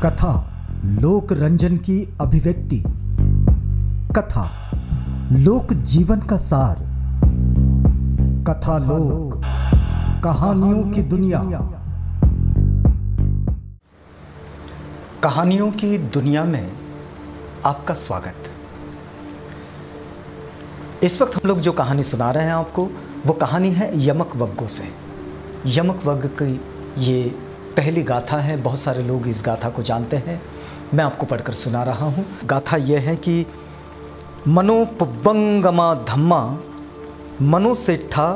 कथा लोक रंजन की अभिव्यक्ति, कथा लोक जीवन का सार, कथा लोक कहानियों की दुनिया। कहानियों की दुनिया में आपका स्वागत। इस वक्त हम लोग जो कहानी सुना रहे हैं आपको, वो कहानी है यमक वग्गों से। यमक वग्ग की ये पहली गाथा है। बहुत सारे लोग इस गाथा को जानते हैं, मैं आपको पढ़कर सुना रहा हूँ। गाथा ये है कि मनोपुब्बंगमा धम्मा मनोसेठा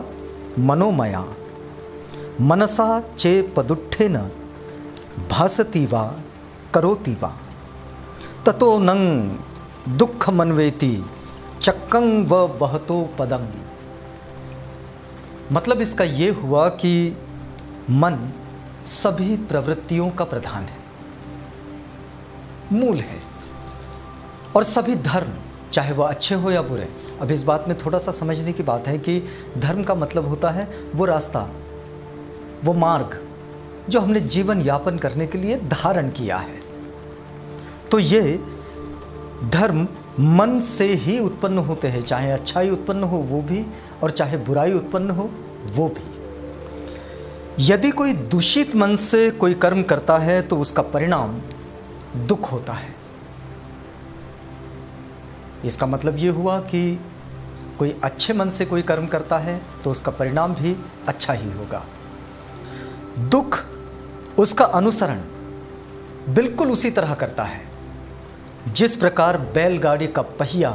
मनोमया मनसा चे पदुट्ठेन भासती वा करोति वा ततो नंग दुःखमन्वेति चक्कं व वहतो पदम। मतलब इसका ये हुआ कि मन सभी प्रवृत्तियों का प्रधान है, मूल है, और सभी धर्म चाहे वह अच्छे हो या बुरे। अब इस बात में थोड़ा सा समझने की बात है कि धर्म का मतलब होता है वो रास्ता, वो मार्ग जो हमने जीवन यापन करने के लिए धारण किया है। तो ये धर्म मन से ही उत्पन्न होते हैं, चाहे अच्छाई उत्पन्न हो वो भी, और चाहे बुराई उत्पन्न हो वो भी। यदि कोई दूषित मन से कोई कर्म करता है तो उसका परिणाम दुख होता है। इसका मतलब ये हुआ कि कोई अच्छे मन से कोई कर्म करता है तो उसका परिणाम भी अच्छा ही होगा। दुख उसका अनुसरण बिल्कुल उसी तरह करता है जिस प्रकार बैलगाड़ी का पहिया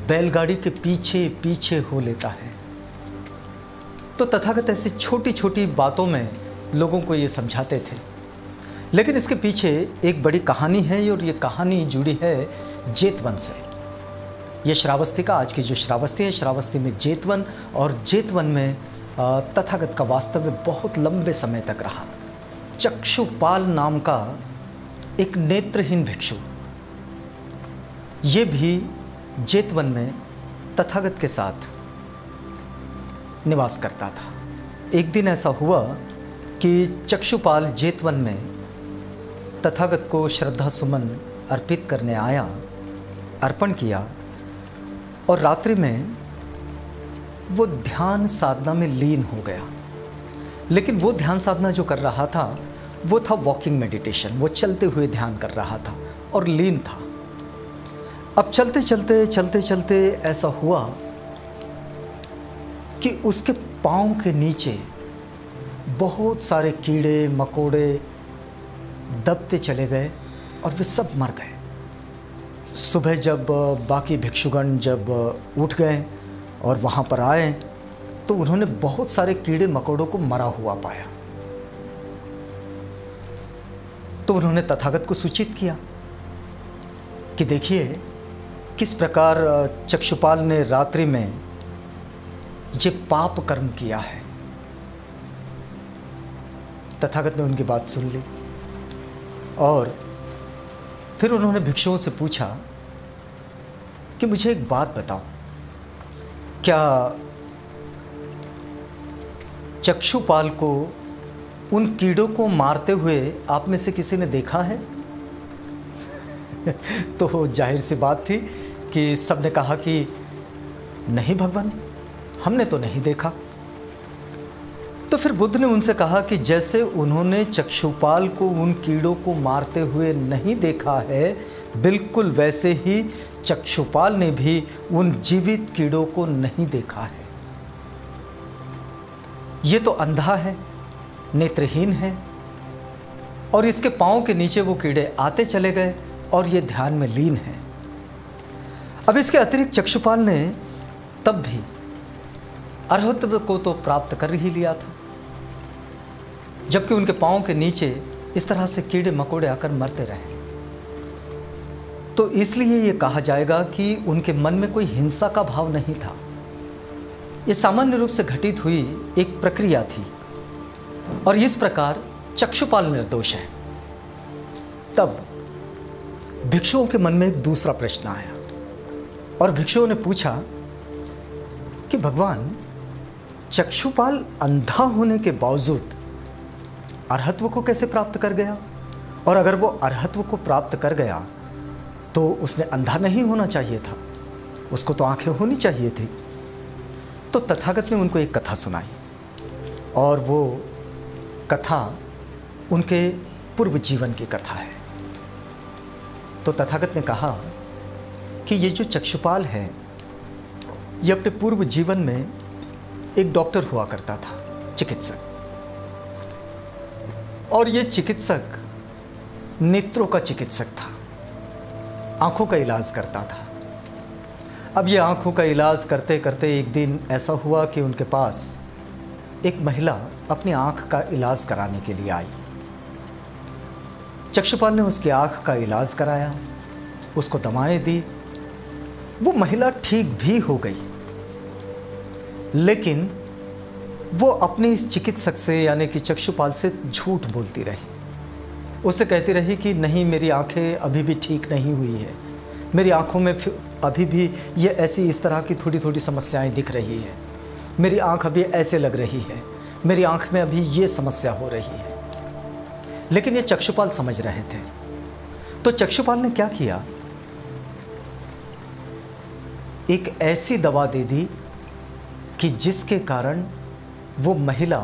बैलगाड़ी के पीछे पीछे हो लेता है। तो तथागत ऐसी छोटी छोटी बातों में लोगों को ये समझाते थे, लेकिन इसके पीछे एक बड़ी कहानी है, और ये कहानी जुड़ी है जेतवन से। ये श्रावस्ती का, आज की जो श्रावस्ती है, श्रावस्ती में जेतवन, और जेतवन में तथागत का वास्तव्य बहुत लंबे समय तक रहा। चक्षुपाल नाम का एक नेत्रहीन भिक्षु, ये भी जेतवन में तथागत के साथ निवास करता था। एक दिन ऐसा हुआ कि चक्षुपाल जेतवन में तथागत को श्रद्धा सुमन अर्पित करने आया, अर्पण किया, और रात्रि में वो ध्यान साधना में लीन हो गया। लेकिन वो ध्यान साधना जो कर रहा था वो था वॉकिंग मेडिटेशन, वो चलते हुए ध्यान कर रहा था और लीन था। अब चलते चलते ऐसा हुआ कि उसके पाँव के नीचे बहुत सारे कीड़े मकोड़े दबते चले गए और वे सब मर गए। सुबह जब बाकी भिक्षुगण जब उठ गए और वहाँ पर आए तो उन्होंने बहुत सारे कीड़े मकोड़ों को मरा हुआ पाया। तो उन्होंने तथागत को सूचित किया कि देखिए किस प्रकार चक्षुपाल ने रात्रि में ये पाप कर्म किया है। तथागत ने उनकी बात सुन ली और फिर उन्होंने भिक्षुओं से पूछा कि मुझे एक बात बताओ, क्या चक्षुपाल को उन कीड़ों को मारते हुए आप में से किसी ने देखा है? तो जाहिर सी बात थी कि सबने कहा कि नहीं भगवान, हमने तो नहीं देखा। तो फिर बुद्ध ने उनसे कहा कि जैसे उन्होंने चक्षुपाल को उन कीड़ों को मारते हुए नहीं देखा है, बिल्कुल वैसे ही चक्षुपाल ने भी उन जीवित कीड़ों को नहीं देखा है। ये तो अंधा है, नेत्रहीन है, और इसके पाँव के नीचे वो कीड़े आते चले गए और ये ध्यान में लीन है। अब इसके अतिरिक्त चक्षुपाल ने तब भी अर्हत्व को तो प्राप्त कर ही लिया था, जबकि उनके पाँव के नीचे इस तरह से कीड़े मकोड़े आकर मरते रहे। तो इसलिए ये कहा जाएगा कि उनके मन में कोई हिंसा का भाव नहीं था। ये सामान्य रूप से घटित हुई एक प्रक्रिया थी, और इस प्रकार चक्षुपाल निर्दोष है। तब भिक्षुओं के मन में एक दूसरा प्रश्न आया, और भिक्षुओं ने पूछा कि भगवान, चक्षुपाल अंधा होने के बावजूद अर्हत्व को कैसे प्राप्त कर गया, और अगर वो अरहत्व को प्राप्त कर गया तो उसने अंधा नहीं होना चाहिए था, उसको तो आंखें होनी चाहिए थी। तो तथागत ने उनको एक कथा सुनाई और वो कथा उनके पूर्व जीवन की कथा है। तो तथागत ने कहा कि ये जो चक्षुपाल है ये अपने पूर्व जीवन में एक डॉक्टर हुआ करता था, चिकित्सक। और ये चिकित्सक नेत्रों का चिकित्सक था, आंखों का इलाज करता था। अब ये आंखों का इलाज करते करते एक दिन ऐसा हुआ कि उनके पास एक महिला अपनी आंख का इलाज कराने के लिए आई। चक्षुपाल ने उसकी आंख का इलाज कराया, उसको दवाएं दी, वो महिला ठीक भी हो गई। लेकिन वो अपने इस चिकित्सक से यानी कि चक्षुपाल से झूठ बोलती रही। उससे कहती रही कि नहीं, मेरी आंखें अभी भी ठीक नहीं हुई है, मेरी आंखों में अभी भी ये ऐसी इस तरह की थोड़ी थोड़ी समस्याएं दिख रही है, मेरी आंख अभी ऐसे लग रही है, मेरी आंख में अभी ये समस्या हो रही है। लेकिन ये चक्षुपाल समझ रहे थे। तो चक्षुपाल ने क्या किया, एक ऐसी दवा दे दी कि जिसके कारण वो महिला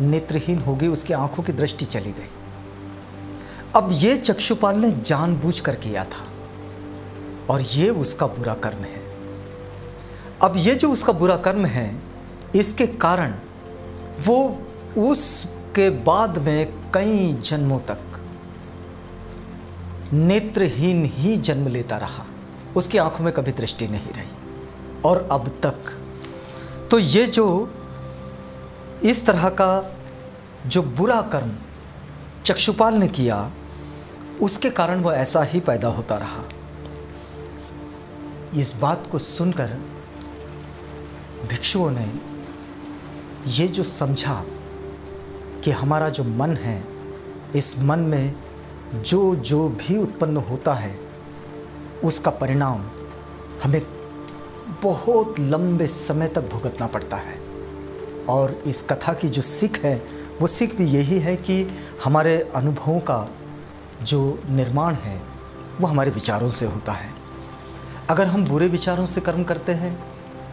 नेत्रहीन हो गई, उसकी आंखों की दृष्टि चली गई। अब ये चक्षुपाल ने जानबूझकर किया था और ये उसका बुरा कर्म है। अब ये जो उसका बुरा कर्म है, इसके कारण वो उसके बाद में कई जन्मों तक नेत्रहीन ही जन्म लेता रहा, उसकी आंखों में कभी दृष्टि नहीं रही। और अब तक तो ये जो इस तरह का जो बुरा कर्म चक्षुपाल ने किया, उसके कारण वो ऐसा ही पैदा होता रहा। इस बात को सुनकर भिक्षुओं ने ये जो समझा कि हमारा जो मन है, इस मन में जो जो भी उत्पन्न होता है उसका परिणाम हमें बहुत लंबे समय तक भुगतना पड़ता है। और इस कथा की जो सीख है, वो सीख भी यही है कि हमारे अनुभवों का जो निर्माण है वो हमारे विचारों से होता है। अगर हम बुरे विचारों से कर्म करते हैं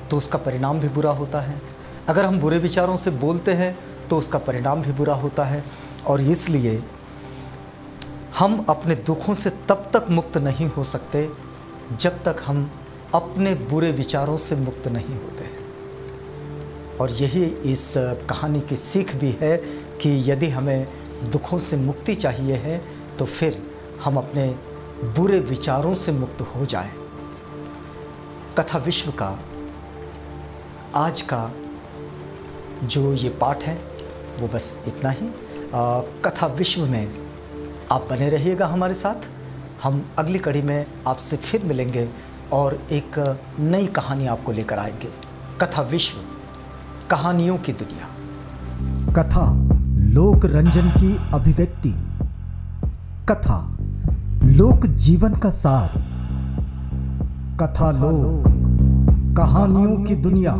तो उसका परिणाम भी बुरा होता है, अगर हम बुरे विचारों से बोलते हैं तो उसका परिणाम भी बुरा होता है। और इसलिए हम अपने दुखों से तब तक मुक्त नहीं हो सकते जब तक हम अपने बुरे विचारों से मुक्त नहीं होते हैं। और यही इस कहानी की सीख भी है कि यदि हमें दुखों से मुक्ति चाहिए है तो फिर हम अपने बुरे विचारों से मुक्त हो जाएं। कथा विश्व का आज का जो ये पाठ है वो बस इतना ही। कथा विश्व में आप बने रहिएगा हमारे साथ। हम अगली कड़ी में आपसे फिर मिलेंगे और एक नई कहानी आपको लेकर आएंगे। कथा विश्व, कहानियों की दुनिया। कथा लोक रंजन की अभिव्यक्ति, कथा लोक जीवन का सार, कथा लोक कहानियों की दुनिया।